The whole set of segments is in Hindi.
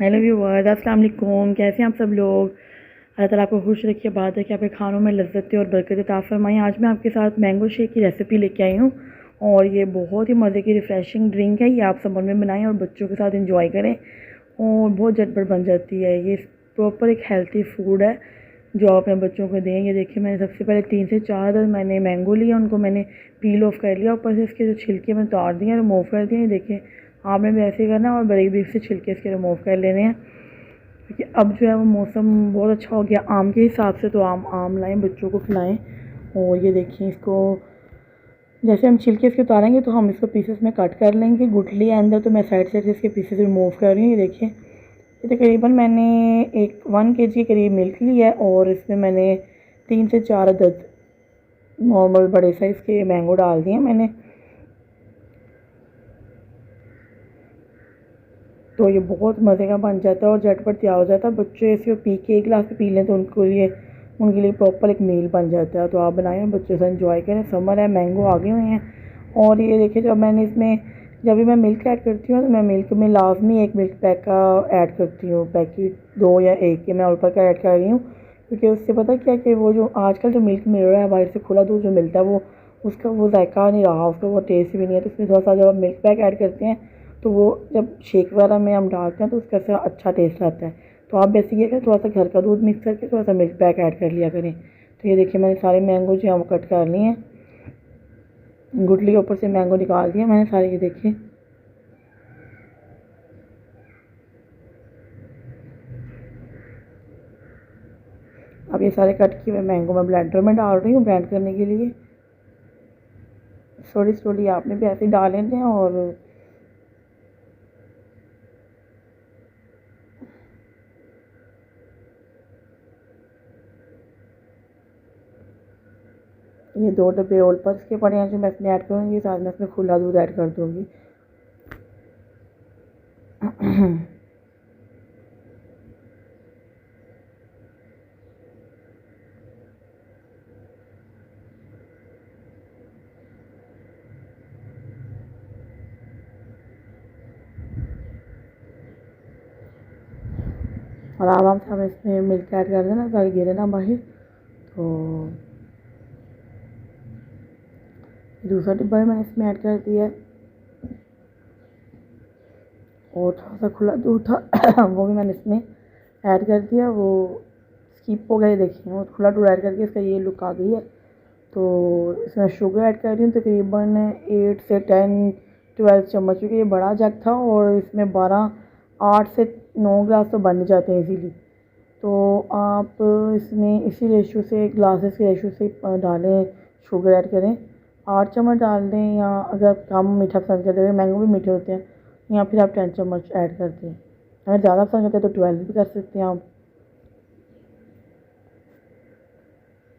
हेलो व्यूअर्स, अस्सलाम वालेकुम। कैसे हैं आप सब लोग। अल्लाह ताला आपको खुश रखिए, बात है कि आपके खानों में लज्जतें और बरकत अता फरमाएं। आज मैं आपके साथ मैंगो शेक की रेसिपी लेके आई हूँ और ये बहुत ही मज़े की रिफ़्रेशिंग ड्रिंक है। ये आप समर में बनाएं और बच्चों के साथ इंजॉय करें और बहुत झटपट बन जाती है। ये प्रॉपर एक हेल्थी फूड है जो आप अपने बच्चों को दें। ये देखिए, मैंने सबसे पहले 3 से 4 अदद मैंने मैंगो लिया, उनको मैंने पील ऑफ कर लिया, ऊपर से इसके जो छिलके मैंने उतार दिए, रिमूव कर दिए। ये देखिए, आपने भी ऐसे ही करना है और बारीक बारीक से छिलके इसके रिमूव कर लेने हैं। क्योंकि अब जो है वो मौसम बहुत अच्छा हो गया आम के हिसाब से, तो आम लाएं, बच्चों को खिलाएं। और ये देखिए, इसको जैसे हम छिलके इसके उतारेंगे तो हम इसको पीसेस में कट कर लेंगे। गुठली है अंदर, तो मैं साइड से इसके पीसेस रिमूव कर रही हूँ। ये देखिए, ये तकरीबन मैंने 1 kg के करीब मिल्क लिया है और इसमें मैंने 3 से 4 अदद नॉर्मल बड़े साइज़ के मैंगो डाल दिए मैंने। तो ये बहुत मज़े का बन जाता है और झटपट तैयार हो जाता है। बच्चे इसे पी के 1 गिलास पी लें तो उनके लिए प्रॉपर एक मील बन जाता है। तो आप बनाएं, बच्चों से एंजॉय करें। समर है, मैंगो आगे हुए हैं। और ये देखिए, जब भी मैं मिल्क ऐड करती हूँ तो मैं मिल्क में लाजमी 1 मिल्क पैक का ऐड करती हूँ। पैकेट 2 या 1 के मैं ऊपर का ऐड कर रही हूँ, क्योंकि उससे पता क्या है कि वो जो आजकल जो मिल्क मिल रहा है बाहर से, खुला दूध जो मिलता है, वो उसका वो जायका नहीं रहा, उसका वो टेस्ट भी नहीं है। तो उसमें थोड़ा सा जब आप मिल्क पैक ऐड करते हैं तो वो जब शेक वगैरह में हम डालते हैं तो उसका से अच्छा टेस्ट आता है। तो आप वैसे ये करें, थोड़ा सा घर का दूध मिक्स करके थोड़ा सा मिल्क पैक ऐड कर लिया करें। तो ये देखिए, मैंने सारे मैंगो जो हैं वो कट कर लिए हैं। गुठली के ऊपर से मैंगो निकाल दिया मैंने सारे। ये देखिए, अब ये सारे कट किए हुए मैंगो मैं ब्लेंडर में डाल रही हूँ ब्लेंड करने के लिए। स्लोली आपने भी ऐसे ही डाल लेते हैं। और ये 2 डब्बे ओल पर्स के पड़े हैं जो मैं इसमें ऐड करूँगी, साथ में इसमें खुला दूध ऐड कर दूँगी। और आराम से हम इसमें मिल्क ऐड कर देना ताकि गिरे ना बाहर। तो दूसरा डिब्बा भी मैंने इसमें ऐड कर दिया है और थोड़ा सा खुला दूध था वो भी मैंने इसमें ऐड कर दिया। वो स्किप हो गया। ये देखिए, वो खुला दूध ऐड करके इसका ये लुक आ गई है। तो इसमें शुगर ऐड कर रही हूँ तकरीबन 8 से 12 चम्मच, क्योंकि ये बड़ा जग था और इसमें 8 से 9 गिलास तो बन जाते हैं इजीली। तो आप इसमें इसी रेशो से, ग्लासेस के रेशो से डालें, शुगर ऐड करें। 8 चम्मच डाल दें, या अगर कम मीठा पसंद करते हैं, मैंगो भी मीठे होते हैं, या फिर आप 10 चम्मच ऐड कर दें। अगर ज़्यादा पसंद करते हैं तो 12 भी कर सकते हैं आप।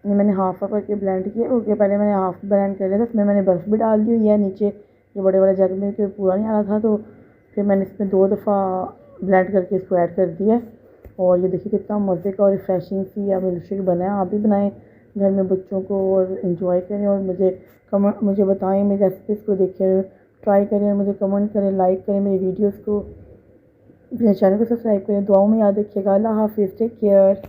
ये मैंने हाफ करके ब्लेंड किया, ओके, पहले मैंने हाफ ब्लेंड कर लिया था। इसमें मैंने बर्फ़ भी डाल दी हुई है नीचे, ये बड़े बड़े जग में, क्योंकि पूरा नहीं आ रहा था, तो फिर मैंने इसमें 2 दफ़ा ब्लेंड करके इसको ऐड कर दिया। और ये देखिए कितना मज़े का और रिफ़्रेशिंग सी या मिल्क शेक बना है। आप भी बनाएं घर में बच्चों को और इन्जॉय करें। और मुझे बताएं, मेरी रेसिपीज़ को देखें, ट्राई करें, मुझे कमेंट करें, लाइक करें मेरी वीडियोज़ को, मेरे चैनल को सब्सक्राइब करें। दुआओं में याद रखिएगा। अल्लाह हाफ़िज़, टेक केयर।